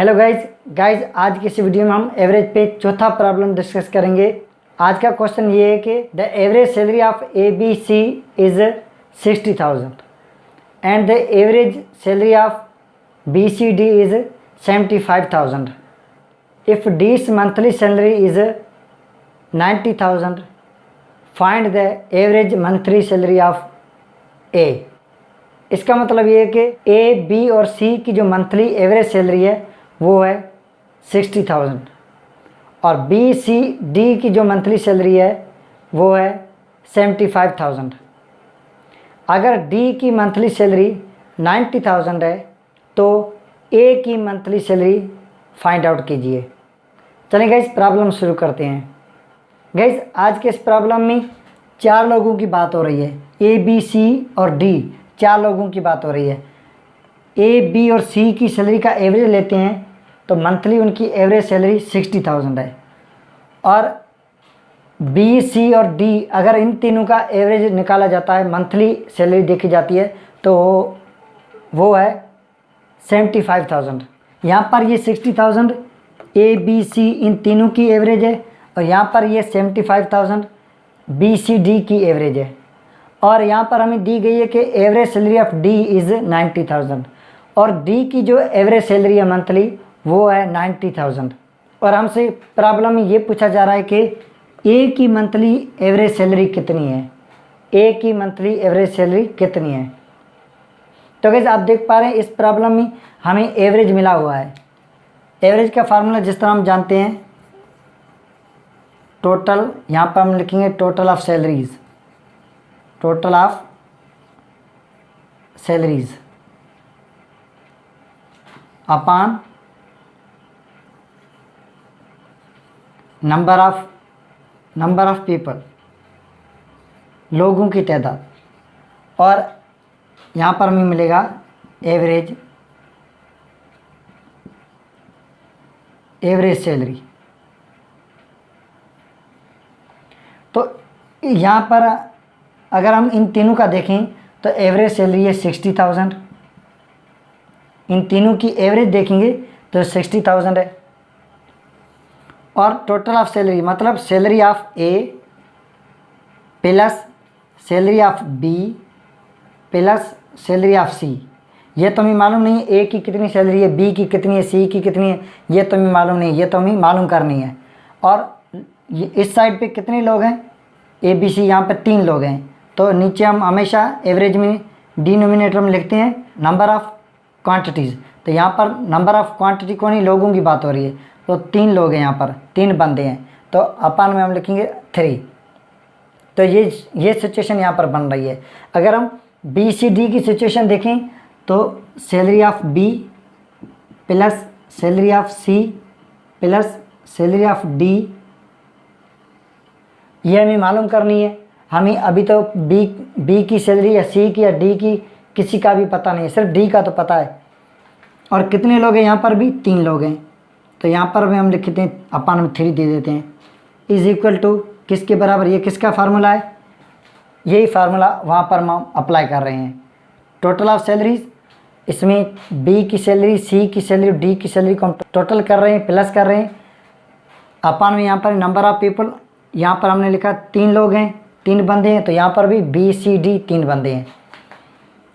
Hello guys आज की इस वीडियो में हम एवरेज पे चौथा प्रॉब्लम डिस्कस करेंगे। आज का क्वेश्चन ये है कि the average salary of A B C is 60,000 and the average salary of B C D is 75,000। If D's monthly salary is 90,000 find the average monthly salary of A. इसका मतलब ये है कि ए बी और सी की जो monthly average salary है वो है 60,000 और बी सी डी की जो मंथली सैलरी है वो है 75,000। अगर डी की मंथली सैलरी 90,000 है तो ए की मंथली सैलरी फाइंड आउट कीजिए। चलिए गाइस प्रॉब्लम शुरू करते हैं। गाइस आज के इस प्रॉब्लम में चार लोगों की बात हो रही है, ए बी सी और डी, चार लोगों की बात हो रही है। ए बी और सी की सैलरी का एवरेज लेते हैं तो मंथली उनकी एवरेज सैलरी 60,000 है और बी सी और डी अगर इन तीनों का एवरेज निकाला जाता है, मंथली सैलरी देखी जाती है तो वो है 75,000। यहाँ पर ये 60,000 ए बी सी इन तीनों की एवरेज है और यहाँ पर ये 75,000 बी सी डी की एवरेज है और यहाँ पर हमें दी गई है कि average salary of D is 90,000 और डी की जो एवरेज सैलरी है मंथली वो है 90,000 और हमसे प्रॉब्लम में ये पूछा जा रहा है कि ए की मंथली एवरेज सैलरी कितनी है, ए की मंथली एवरेज सैलरी कितनी है। तो गाइस आप देख पा रहे हैं इस प्रॉब्लम में हमें एवरेज मिला हुआ है। एवरेज का फार्मूला जिस तरह हम जानते हैं, टोटल, यहाँ पर हम लिखेंगे total of salaries, total of salaries upon number of people, लोगों की तादाद, और यहाँ पर हमें मिलेगा एवरेज सैलरी। तो यहाँ पर अगर हम इन तीनों का देखें तो एवरेज सैलरी है 60,000, इन तीनों की एवरेज देखेंगे तो 60,000 है और टोटल ऑफ सैलरी मतलब salary of A plus salary of B plus salary of C. ये तो हमें मालूम नहीं है ए की कितनी सैलरी है, बी की कितनी है, सी की कितनी है, ये तो हमें मालूम नहीं है, ये तो हमें मालूम करनी है। और इस साइड पे कितने लोग हैं, ए बी सी, यहाँ पर 3 लोग हैं तो नीचे हम हमेशा एवरेज में डिनोमिनेटर में लिखते हैं नंबर ऑफ़ क्वांटिटीज़। तो यहाँ पर नंबर ऑफ़ क्वांटिटी को नहीं, लोगों की बात हो रही है तो 3 लोग हैं, यहाँ पर 3 बंदे हैं तो अपन में हम लिखेंगे 3। तो ये सिचुएशन यहाँ पर बन रही है। अगर हम बी सी डी की सिचुएशन देखें तो salary of B plus salary of C plus salary of D, ये हमें मालूम करनी है। हमें अभी तो बी की सैलरी या सी की या डी की किसी का भी पता नहीं है, सिर्फ डी का तो पता है। और कितने लोग हैं, यहाँ पर भी 3 लोग हैं तो यहाँ पर भी हम लिखते हैं अपन हम 3 दे देते हैं, इज़ इक्वल टू किसके बराबर, ये किसका फार्मूला है, यही फार्मूला वहाँ पर हम अप्लाई कर रहे हैं। टोटल ऑफ सैलरीज, इसमें बी की सैलरी, सी की सैलरी, डी की सैलरी को हम टोटल कर रहे हैं, प्लस कर रहे हैं। अपन में यहाँ पर नंबर ऑफ़ पीपल, यहाँ पर हमने लिखा 3 लोग हैं, 3 बंदे हैं तो यहाँ पर भी बी सी डी 3 बंदे हैं।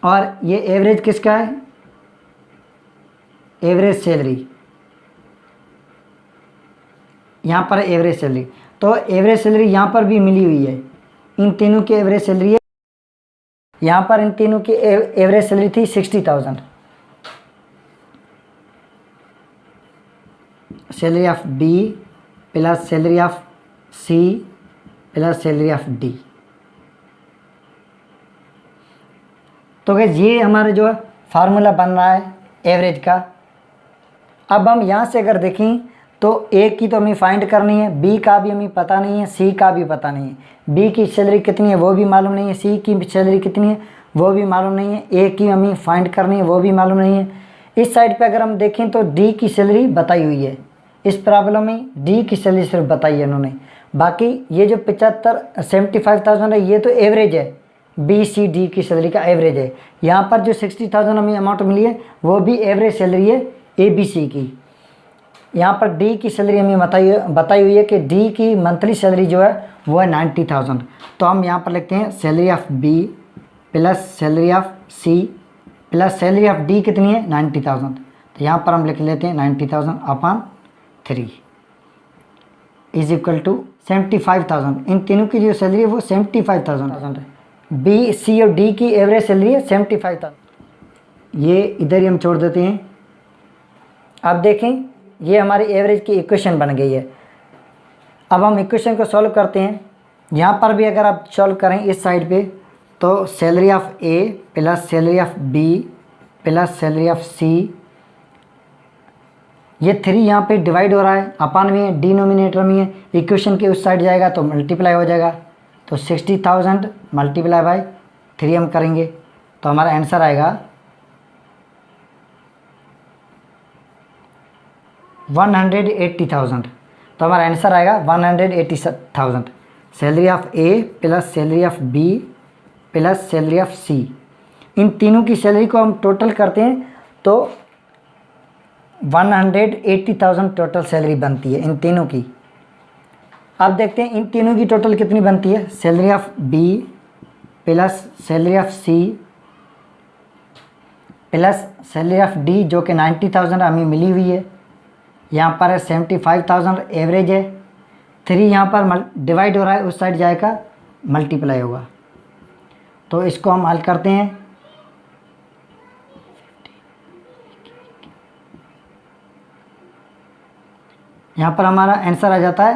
और ये एवरेज किसका है, एवरेज सैलरी, यहाँ पर एवरेज सैलरी। तो एवरेज सैलरी यहाँ पर भी मिली हुई है, इन तीनों की एवरेज सैलरी है। यहाँ पर इन तीनों की एवरेज सैलरी थी 60,000, salary of B plus salary of C plus salary of D. तो गाइस ये हमारा जो फार्मूला बन रहा है एवरेज का। अब हम यहाँ से अगर देखें तो ए की तो हमें फाइंड करनी है, बी का भी हमें पता नहीं है, सी का भी पता नहीं है, बी की सैलरी कितनी है वो भी मालूम नहीं है, सी की सैलरी कितनी है वो भी मालूम नहीं है, ए की हमें फाइंड करनी है वो भी मालूम नहीं है। इस साइड पे अगर हम देखें तो डी की सैलरी बताई हुई है, इस प्रॉब्लम में डी की सैलरी सिर्फ बताई है उन्होंने। बाकी ये जो 75,000 है ये तो एवरेज है, बी सी डी की सैलरी का एवरेज है। यहाँ पर जो 60,000 हमें अमाउंट मिली है वो भी एवरेज सैलरी है ए बी सी की। यहाँ पर डी की सैलरी हमें बताई हुई है कि डी की मंथली सैलरी जो है वो है 90,000। तो हम यहाँ पर लिखते हैं salary of B plus salary of C plus salary of D कितनी है 90,000। तो यहाँ पर हम लिख लेते हैं 90,000 अपॉन 3 इज इक्वल टू 75,000। इन तीनों की जो सैलरी है वो 75,000 है। बी सी और डी की एवरेज सैलरी है 75,000। ये इधर ही हम छोड़ देते हैं। अब देखें ये हमारी एवरेज की इक्वेशन बन गई है। अब हम इक्वेशन को सॉल्व करते हैं। यहाँ पर भी अगर आप सॉल्व करें इस साइड पे तो salary of A plus salary of B plus salary of C, ये 3 यहाँ पे डिवाइड हो रहा है, अपान में है, डिनोमिनेटर में है, इक्वेशन के उस साइड जाएगा तो मल्टीप्लाई हो जाएगा। तो 60,000 मल्टीप्लाई बाय 3 हम करेंगे तो हमारा आंसर आएगा 180,000। तो हमारा आंसर आएगा 180,000। Salary of A plus salary of B plus salary of C, इन तीनों की सैलरी को हम टोटल करते हैं तो 180,000 टोटल सैलरी बनती है इन तीनों की। अब देखते हैं इन तीनों की टोटल कितनी बनती है। Salary of B plus salary of C plus salary of D जो कि 90,000 हमें मिली हुई है, यहाँ पर है 75,000 एवरेज है। 3 यहाँ पर डिवाइड हो रहा है, उस साइड जाएगा मल्टीप्लाई होगा। तो इसको हम हल करते हैं। यहाँ पर हमारा आंसर आ जाता है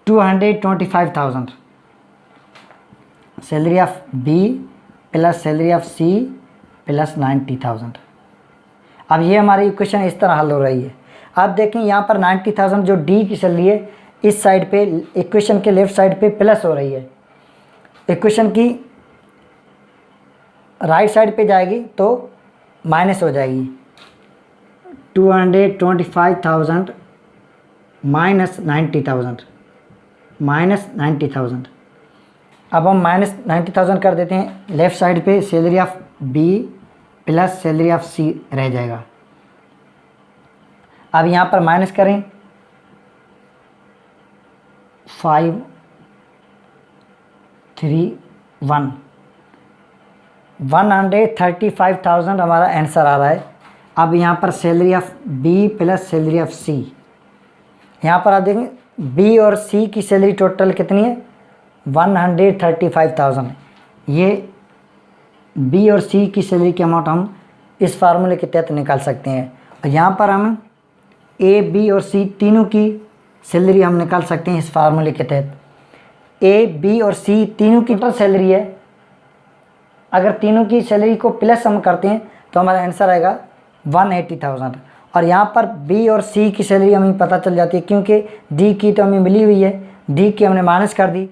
225,000। Salary of B plus salary of C plus 90,000। अब ये हमारी इक्वेशन इस तरह हल हो रही है। अब देखें यहाँ पर 90,000 जो डी की सैलरी है इस साइड पे इक्वेशन के लेफ़्ट साइड पे प्लस हो रही है, इक्वेशन की राइट साइड पे जाएगी तो माइनस हो जाएगी। 225,000 माइनस 90,000 अब हम माइनस 90,000 कर देते हैं। लेफ़्ट साइड पे salary of B plus salary of C रह जाएगा। अब यहाँ पर माइनस करें 5 3 1 135,000 हमारा आंसर आ रहा है। अब यहाँ पर salary of B plus salary of C, यहाँ पर आप देखें बी और सी की सैलरी टोटल कितनी है 135,000। ये बी और सी की सैलरी की अमाउंट हम इस फार्मूले के तहत निकाल सकते हैं। और यहाँ पर हम ए बी और सी तीनों की सैलरी हम निकाल सकते हैं इस फार्मूले के तहत। ए बी और सी तीनों की टोटल सैलरी है, अगर तीनों की सैलरी को प्लस हम करते हैं तो हमारा आंसर आएगा 180,000। और यहाँ पर बी और सी की सैलरी हमें पता चल जाती है क्योंकि डी की तो हमें मिली हुई है, डी की हमने माइनस कर दी।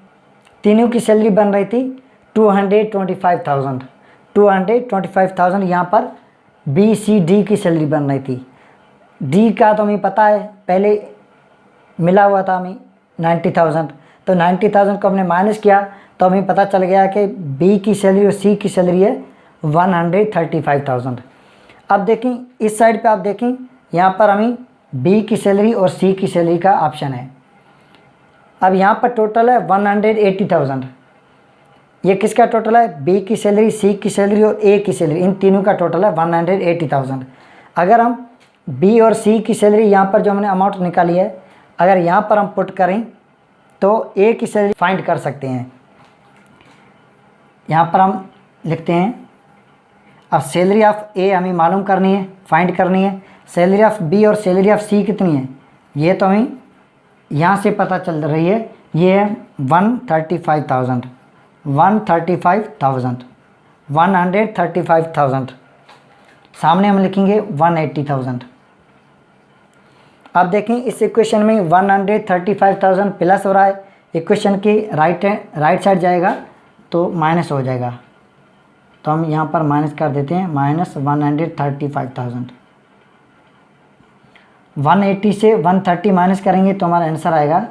तीनों की सैलरी बन रही थी 225,000 यहाँ पर बी सी डी की सैलरी बन रही थी। डी का तो हमें पता है पहले मिला हुआ था हमें 90,000, तो 90,000 को हमने माइनस किया तो हमें पता चल गया कि बी की सैलरी और सी की सैलरी है 135,000। अब देखें इस साइड पे आप देखें यहाँ पर हमें बी की सैलरी और सी की सैलरी का ऑप्शन है। अब यहाँ पर टोटल है 180,000। ये किसका टोटल है, बी की सैलरी, सी की सैलरी और ए की सैलरी, इन तीनों का टोटल है 180,000। अगर हम बी और सी की सैलरी यहाँ पर जो हमने अमाउंट निकाली है अगर यहाँ पर हम पुट करें तो ए की सैलरी फाइंड कर सकते हैं। यहाँ पर हम लिखते हैं, अब सैलरी ऑफ ए हमें मालूम करनी है, फाइंड करनी है। सैलरी ऑफ बी और सैलरी ऑफ सी कितनी है ये तो हमें यहाँ से पता चल रही है, ये है 135,000 सामने हम लिखेंगे 180,000। अब देखें इस इक्वेशन में 135,000 प्लस हो रहा है, इक्वेशन की राइट साइड जाएगा तो माइनस हो जाएगा, तो हम यहाँ पर माइनस कर देते हैं, माइनस 135,000। 180 से 130 माइनस करेंगे तो हमारा आंसर आएगा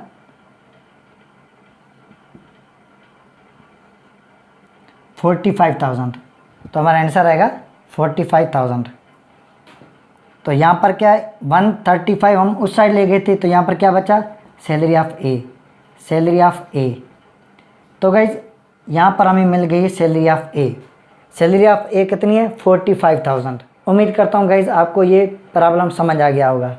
45,000। तो हमारा आंसर आएगा 45,000। तो यहाँ पर क्या है 135 हम उस साइड ले गए थे, तो यहाँ पर क्या बचा salary of A, salary of A. तो गाइज यहाँ पर हमें मिल गई salary of A. Salary of A कितनी है 45,000। उम्मीद करता हूँ गाइज आपको ये प्रॉब्लम समझ आ गया होगा।